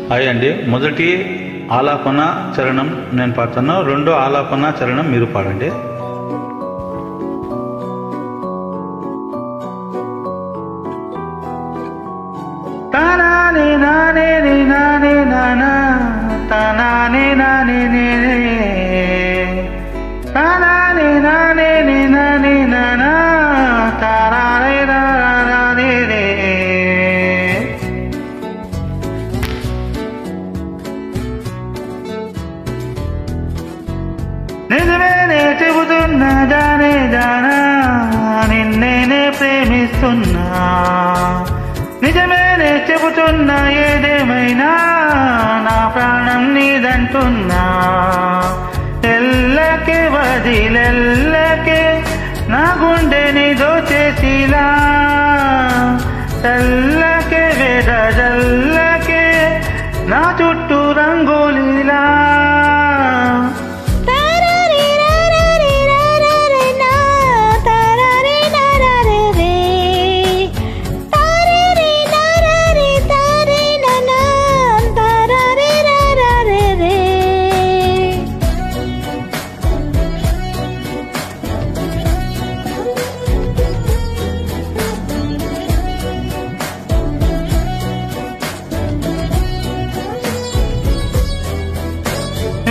Hi అండి. మొదటి ఆలాపన చరణం నేను పాడుతాను, రెండో ఆలాపన చరణం మీరు పాడండి. తానానే నానే నానే నానా తానానే నానే తానానే నానే నానే నానా తారానే నానే నిజమేనే చెబుతున్నా జానే జానా నిన్నేనే ప్రేమిస్తున్నా, నిజమేనే చెబుతున్నా ఏదేమైనా నా ప్రాణం నీదంటున్నా. ఎల్లకే వదిలెల్లకే నా గుండెని దోచేసిలా, చల్లకే వెదజల్లకే నా చుట్టూ రంగులీలా.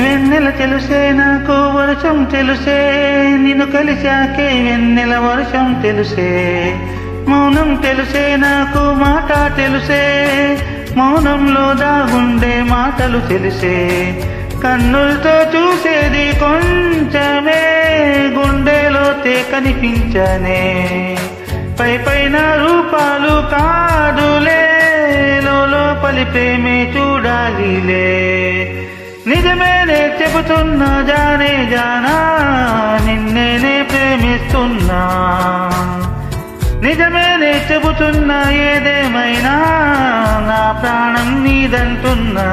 వెన్నెల తెలుసే నాకు వర్షం తెలుసే, నిన్ను కలిశాకే వెన్నెల వర్షం తెలుసే. మౌనం తెలుసే నాకు మాట తెలుసే, మౌనంలో దాగుండే మాటలు తెలిసే. కన్నులతో చూసేది కొంచెమే, గుండెలోతే కనిపించనే. పై పైన రూపాలు కాదులే, లోపలి ప్రేమే చూడాలిలే. నిజమేనే చెబుతున్నా జానే జానా నిన్నేనే ప్రేమిస్తున్నా, నిజమేనే చెబుతున్నా ఏదేమైనా నా ప్రాణం నీదంటున్నా.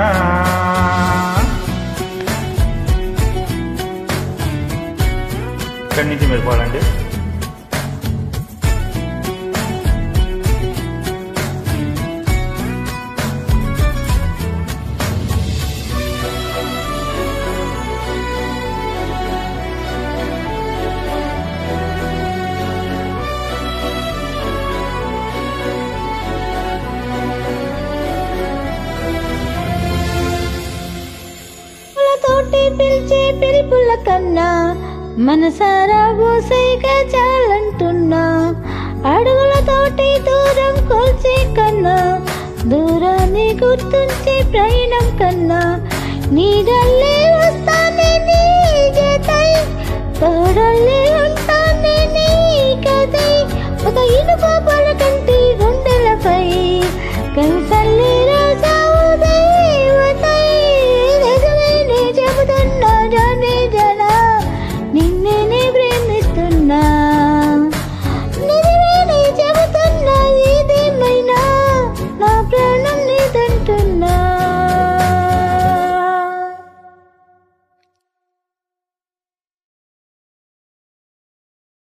ఇక్కడి నుంచి మీరు పాడండి. పిలిచే పిలుపుల కన్నా మనసారా బోసైగా చాలంటున్నా. అడుగులతోటి దూరం కొల్చే కన్నా, దూరాన్ని గుర్తుంచే ప్రయాణం కన్నా, నీడల్లే వస్తానే నీ జతై తోడల్లే